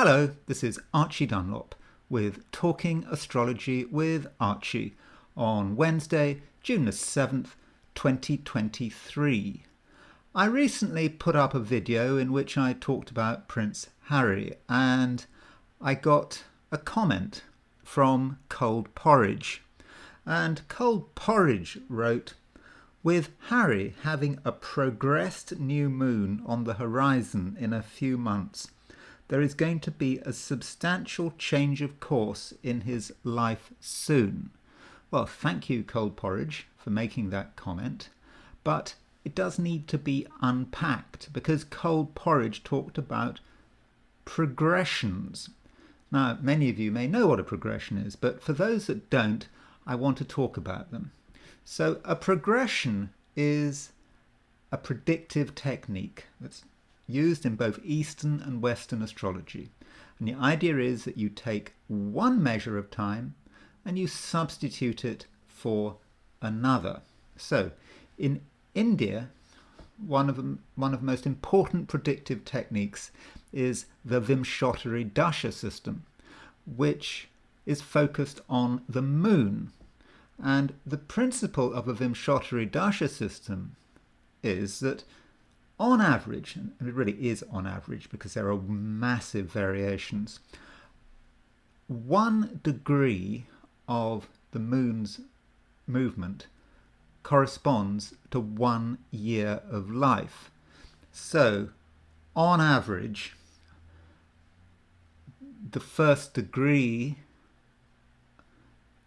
Hello, this is Archie Dunlop with Talking Astrology with Archie on Wednesday, June the 7th, 2023. I recently put up a video in which I talked about Prince Harry, and I got a comment from Cold Porridge. And Cold Porridge wrote, "With Harry having a progressed new moon on the horizon in a few months, there is going to be a substantial change of course in his life soon." Well, thank you, Cold Porridge, for making that comment. But it does need to be unpacked because Cold Porridge talked about progressions. Now, many of you may know what a progression is, but for those that don't, I want to talk about them. So a progression is a predictive technique that's used in both Eastern and Western astrology. And the idea is that you take one measure of time and you substitute it for another. So in India, one of the most important predictive techniques is the Vimshottari Dasha system, which is focused on the moon. And the principle of a Vimshottari Dasha system is that on average, and it really is on average because there are massive variations, 1 degree of the moon's movement corresponds to 1 year of life. So, on average, the first degree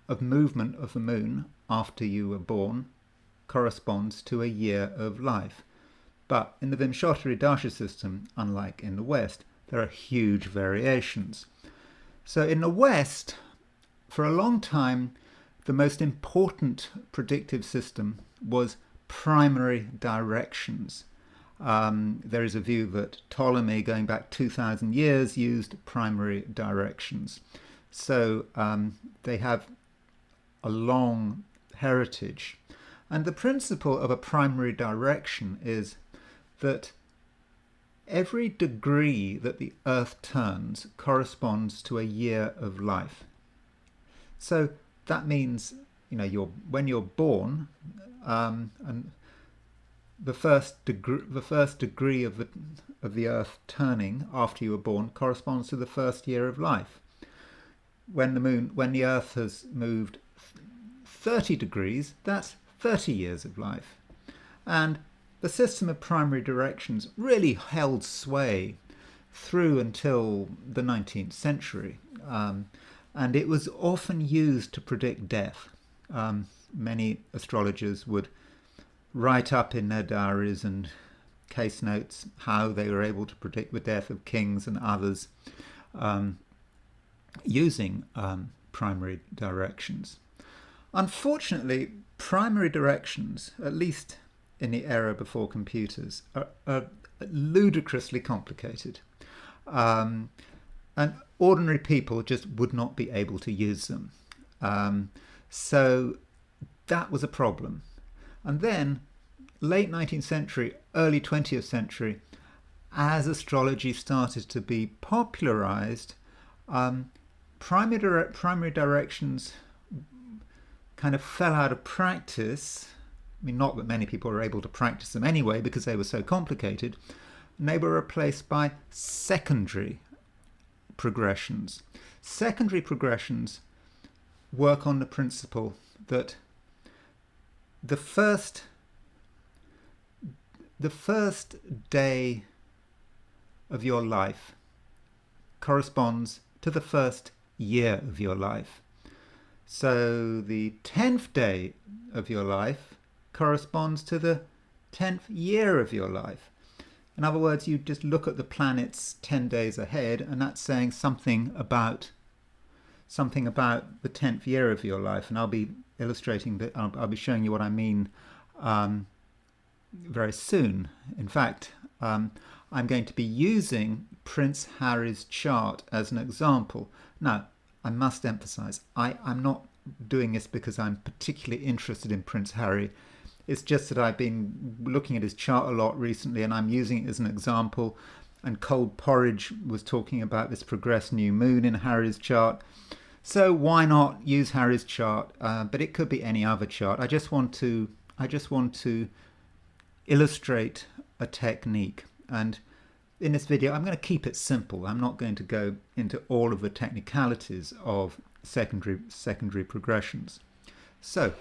of movement of the moon after you were born corresponds to a year of life. But in the Vimshottari Dasha system, unlike in the West, there are huge variations. So in the West, for a long time, the most important predictive system was primary directions. There is a view that Ptolemy, going back 2,000 years, used primary directions. So they have a long heritage. And the principle of a primary direction is that every degree that the Earth turns corresponds to a year of life. So that means, when you're born, and the first degree of the Earth turning after you were born corresponds to the first year of life. When the Earth has moved 30 degrees, that's 30 years of life. And the system of primary directions really held sway through until the 19th century. And it was often used to predict death. Many astrologers would write up in their diaries and case notes how they were able to predict the death of kings and others using primary directions. Unfortunately, primary directions, at least in the era before computers, are ludicrously complicated. And ordinary people just would not be able to use them. So that was a problem. And then, late 19th century, early 20th century, as astrology started to be popularized, primary directions kind of fell out of practice. I mean, not that many people were able to practice them anyway because they were so complicated. And they were replaced by secondary progressions. Secondary progressions work on the principle that the first day of your life corresponds to the first year of your life. So the 10th day of your life corresponds to the 10th year of your life. In other words, you just look at the planets 10 days ahead, and that's saying something about the 10th year of your life. And I'll be illustrating that. I'll be showing you what I mean very soon. In fact, I'm going to be using Prince Harry's chart as an example. Now, I must emphasize, I'm not doing this because I'm particularly interested in Prince Harry. It's just that I've been looking at his chart a lot recently and I'm using it as an example. and Cold Porridge was talking about this progressed new moon in Harry's chart. So why not use Harry's chart? But it could be any other chart. I just want to illustrate a technique, and in this video I'm going to keep it simple. I'm not going to go into all of the technicalities of secondary progressions. So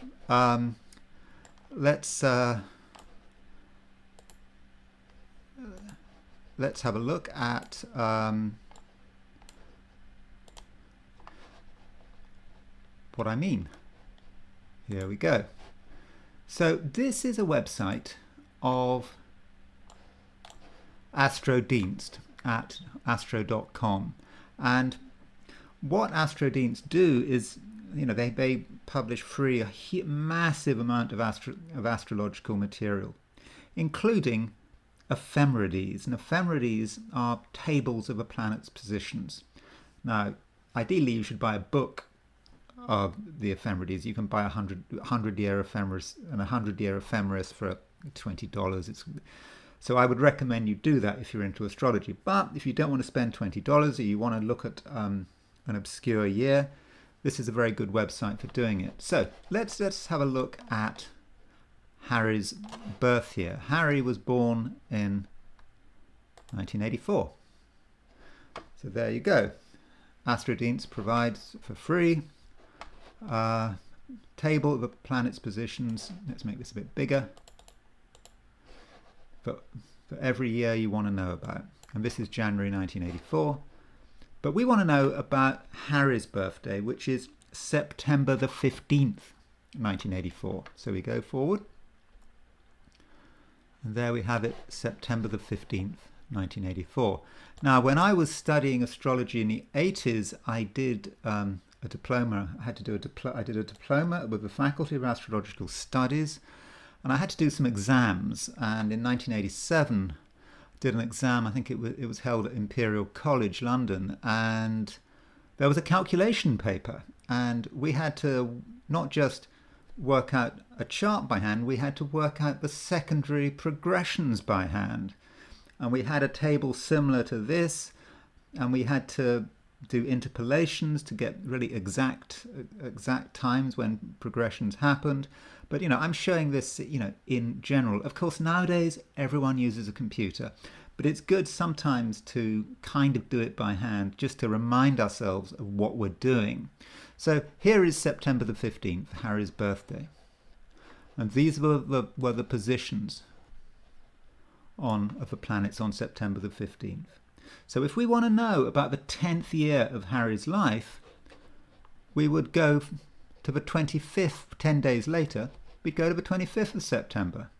let's have a look at what I mean. Here we go. So this is a website of Astrodienst at astro.com, and what Astrodienst do is, they publish free a massive amount of astrological material, including ephemerides, and ephemerides are tables of a planet's positions. Now, ideally you should buy a book of the ephemerides. You can buy 100-year ephemeris and 100-year ephemeris for $20. So I would recommend you do that if you're into astrology. But if you don't want to spend $20 or you want to look at an obscure year, this is a very good website for doing it. So let's have a look at Harry's birth year. Harry was born in 1984. So there you go. Astrodienst provides for free table of the planet's positions. Let's make this a bit bigger. For every year you want to know about. And this is January 1984. But we want to know about Harry's birthday, which is September the 15th, 1984. So we go forward. And there we have it, September the 15th, 1984. Now, when I was studying astrology in the 80s, I did a diploma. I did a diploma with the Faculty of Astrological Studies, and I had to do some exams. And in 1987, I did an exam. I think it was held at Imperial College, London, and there was a calculation paper, and we had to not just work out a chart by hand, we had to work out the secondary progressions by hand. And we had a table similar to this, and we had to do interpolations to get really exact times when progressions happened. But I'm showing this in general. Of course, nowadays everyone uses a computer, but it's good sometimes to kind of do it by hand, just to remind ourselves of what we're doing. So here is September the 15th, Harry's birthday. And these were the positions of the planets on September the 15th. So if we want to know about the 10th year of Harry's life, we would go to the 25th, 10 days later, we'd go to the 25th of September.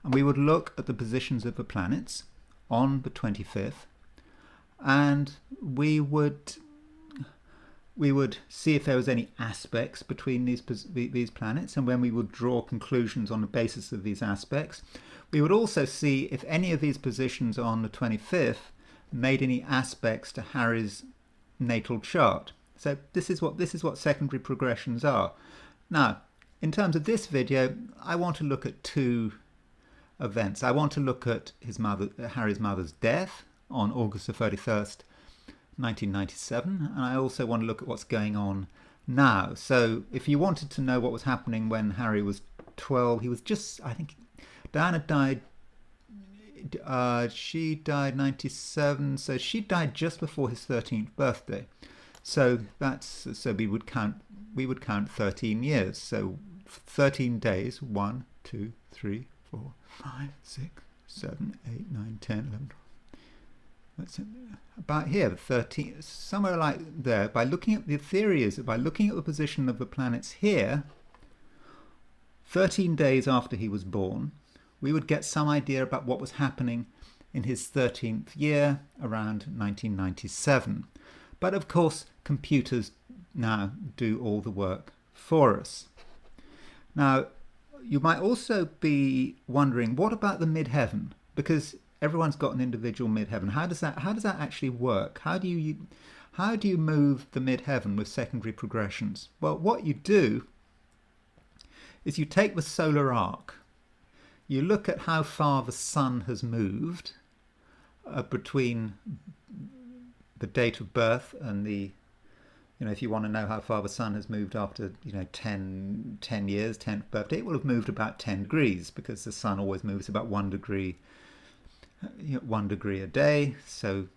And we would look at the positions of the planets on the 25th, and we would see if there was any aspects between these planets, and when we would draw conclusions on the basis of these aspects. We would also see if any of these positions on the 25th made any aspects to Harry's natal chart. So this is what secondary progressions are. Now, in terms of this video, I want to look at two events. I want to look at Harry's mother's death on August the 31st, 1997, and I also want to look at what's going on now. So if you wanted to know what was happening when Harry was 12, he was just, I think, Diana died, she died 97, so she died just before his 13th birthday. So we would count 13 years. So 13 days, 1, 2, 3, 4, 5, 6, 7, 8, 9, 10, 11. That's about here, 13, somewhere like there. By looking at the theory is that by looking at the position of the planets here, 13 days after he was born, we would get some idea about what was happening in his 13th year around 1997. But of course, computers now do all the work for us. Now, you might also be wondering, what about the midheaven? Because everyone's got an individual midheaven. How does that actually work? How do you move the midheaven with secondary progressions? Well, what you do is you take the solar arc, you look at how far the sun has moved, between the date of birth and the, if you want to know how far the sun has moved after, 10 years, 10th birthday, it will have moved about 10 degrees because the sun always moves about 1 degree, 1 degree a day. So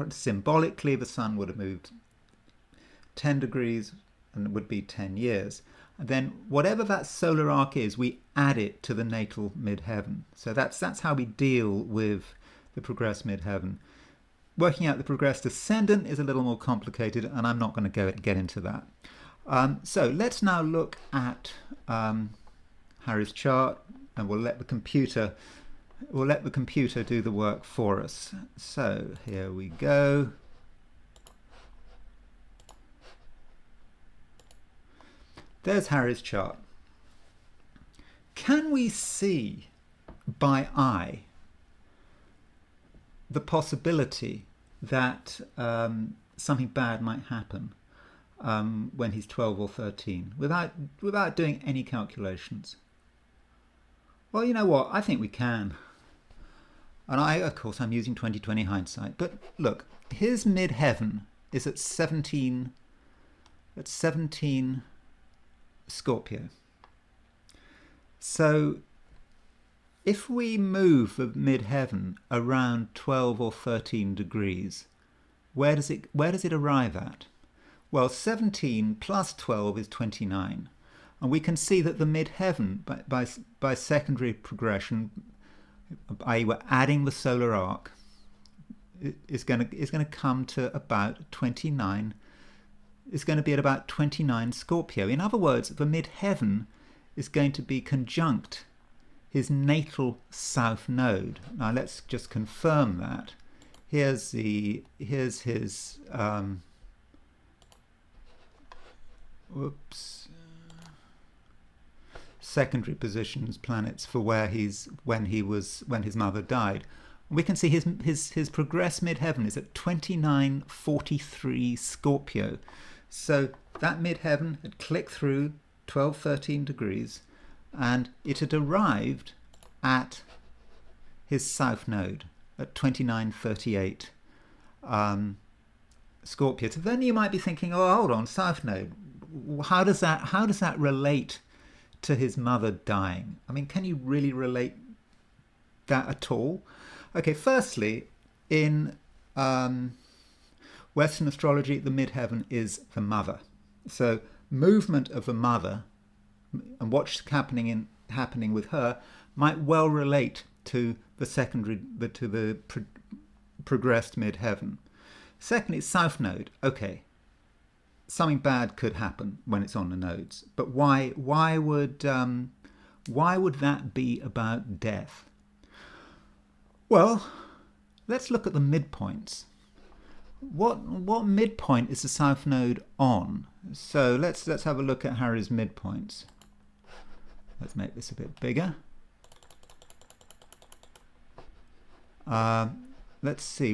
symbolically, the sun would have moved 10 degrees and it would be 10 years. And then whatever that solar arc is, we add it to the natal midheaven. So that's how we deal with the progressed midheaven. Working out the progressed ascendant is a little more complicated, and I'm not going to get into that. So let's now look at Harry's chart, and we'll let the computer do the work for us. So here we go. There's Harry's chart. Can we see by eye the possibility that something bad might happen when he's 12 or 13 without doing any calculations? Well, you know what? I think we can. And of course, I'm using 20/20 hindsight. But look, his midheaven is at 17 Scorpio. So if we move the midheaven around 12 or 13 degrees, where does it arrive at? Well, 17 plus 12 is 29. And we can see that the midheaven, by secondary progression, i.e. we're adding the solar arc, is going to come to about 29. It's going to be at about 29 Scorpio. In other words, the midheaven is going to be conjunct his natal south node. Now let's just confirm that. Here's his secondary positions, planets for when his mother died. We can see his progressed midheaven is at 2943 Scorpio. So that midheaven had clicked through 12, 13 degrees, and it had arrived at his south node at 2938 Scorpio. So then you might be thinking, oh, hold on, south node. How does that relate to his mother dying? I mean, can you really relate that at all? Okay, firstly, in Western astrology, the midheaven is the mother. So movement of the mother and what's happening with her might well relate to the progressed midheaven. Secondly, south node. Okay, something bad could happen when it's on the nodes, but why would that be about death? Well, let's look at the midpoints. What midpoint is the south node on? So let's have a look at Harry's midpoints. Let's make this a bit bigger. Let's see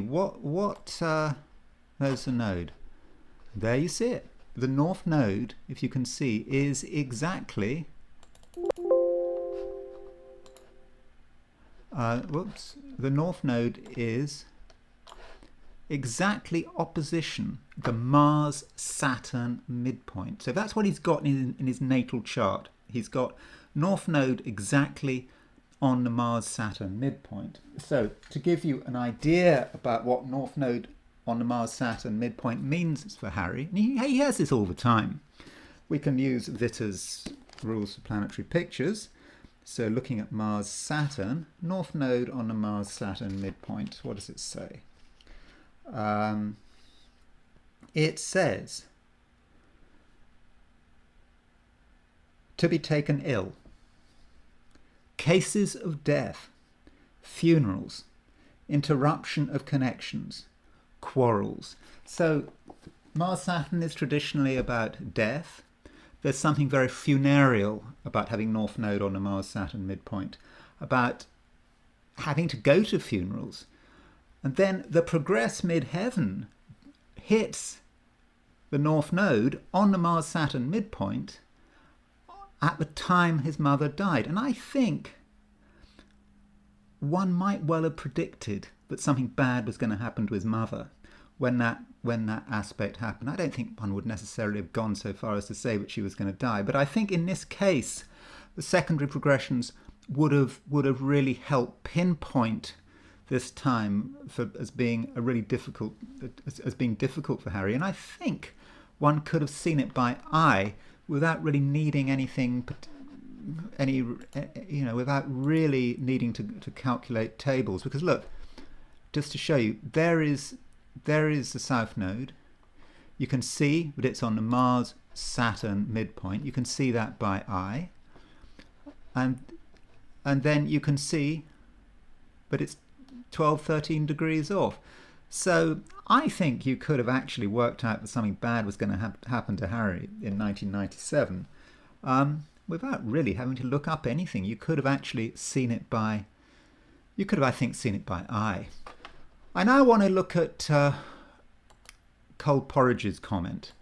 there's the node. There you see it. The north node, if you can see, is exactly the north node is exactly opposition the Mars-Saturn midpoint. So that's what he's got in his natal chart. He's got north node exactly on the Mars-Saturn midpoint. So to give you an idea about what north node on the Mars-Saturn midpoint means for Harry, and he has this all the time, we can use Vitter's rules for planetary pictures. So looking at Mars-Saturn, north node on the Mars-Saturn midpoint, what does it say? It says, to be taken ill, cases of death, funerals, interruption of connections, quarrels. So Mars-Saturn is traditionally about death. There's something very funereal about having north node on a Mars-Saturn midpoint, about having to go to funerals. And then the progressed midheaven hits the north node on the Mars-Saturn midpoint at the time his mother died. And I think one might well have predicted that something bad was going to happen to his mother when that aspect happened. I don't think one would necessarily have gone so far as to say that she was going to die, but I think in this case the secondary progressions would have really helped pinpoint this time as being difficult for Harry. And I think one could have seen it by eye without really needing without really needing to calculate tables. Because look, just to show you, there is the South Node. You can see that it's on the Mars-Saturn midpoint. You can see that by eye. And then you can see that it's 12, 13 degrees off. So I think you could have actually worked out that something bad was going to happen to Harry in 1997 without really having to look up anything. You could have actually seen it by eye. I now want to look at Cold Porridge's comment.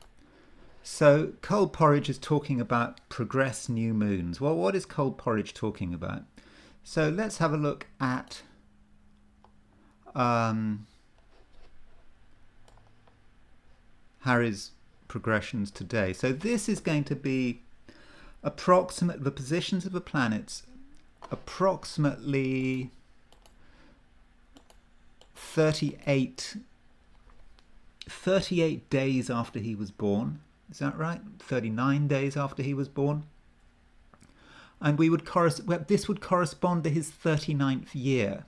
So Cold Porridge is talking about progressed new moons. Well, what is Cold Porridge talking about? So let's have a look at Harry's progressions today. So this is going to be the positions of the planets approximately 38 days after he was born. Is that right? 39 days after he was born. And this would correspond to his 39th year.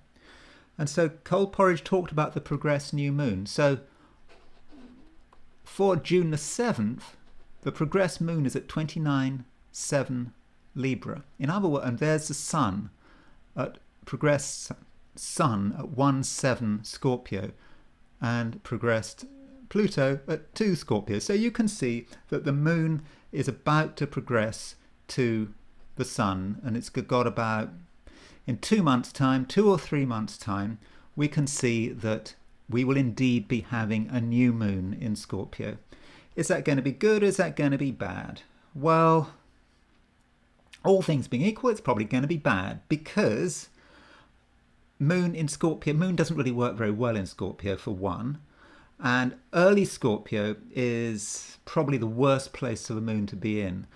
And so Cold Porridge talked about the progressed new moon. So for June the 7th, the progressed moon is at 29.7 Libra. In other words, and there's the sun progressed sun at 1.7 Scorpio, and progressed Pluto at 2 Scorpio. So you can see that the moon is about to progress to the sun, and it's got about, in 2 months' time, 2 or 3 months' time, we can see that we will indeed be having a new moon in Scorpio. Is that going to be good? Is that going to be bad? Well, all things being equal, it's probably going to be bad, because moon in Scorpio, moon doesn't really work very well in Scorpio, for one. And early Scorpio is probably the worst place for the moon to be in.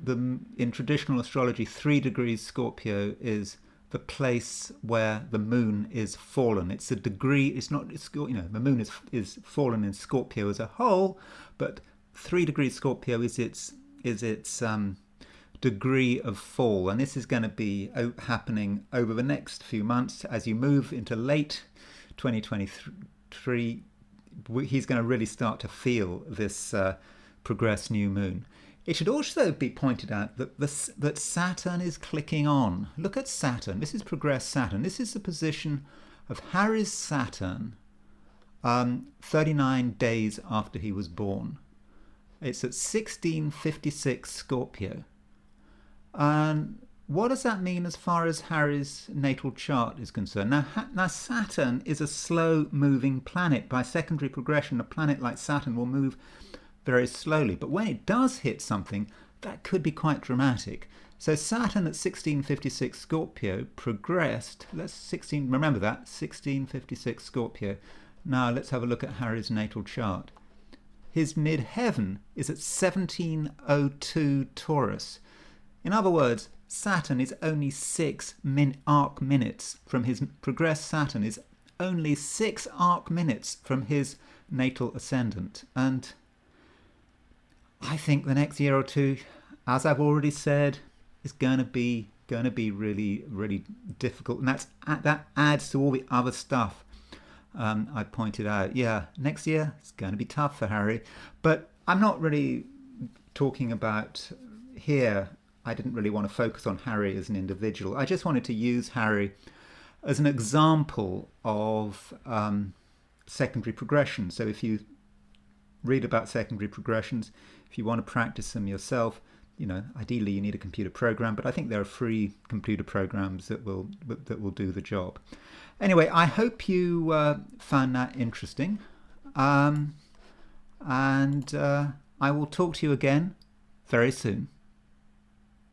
In traditional astrology, 3 degrees Scorpio is the place where the moon is fallen. It's a degree. The moon is fallen in Scorpio as a whole, but 3 degrees Scorpio is its degree of fall, and this is going to be happening over the next few months as you move into late 2023. He's going to really start to feel this progressed new moon. It should also be pointed out that Saturn is clicking on. Look at Saturn. This is progressed Saturn. This is the position of Harry's Saturn 39 days after he was born. It's at 1656 Scorpio. And what does that mean as far as Harry's natal chart is concerned? Now Saturn is a slow-moving planet. By secondary progression, a planet like Saturn will move very slowly. But when it does hit something, that could be quite dramatic. So Saturn at 1656 Scorpio progressed. Remember that, 1656 Scorpio. Now let's have a look at Harry's natal chart. His midheaven is at 1702 Taurus. In other words, Saturn is only 6 arc minutes from his progressed Saturn is only 6 arc minutes from his natal ascendant. And I think the next year or two, as I've already said, is going to be really, really difficult. And that adds to all the other stuff I pointed out. Yeah, next year it's going to be tough for Harry. But I'm not really talking about here. I didn't really want to focus on Harry as an individual. I just wanted to use Harry as an example of secondary progression. So if you read about secondary progressions, if you want to practice them yourself, ideally you need a computer program, but I think there are free computer programs that will do the job. Anyway, I hope you found that interesting, and I will talk to you again very soon.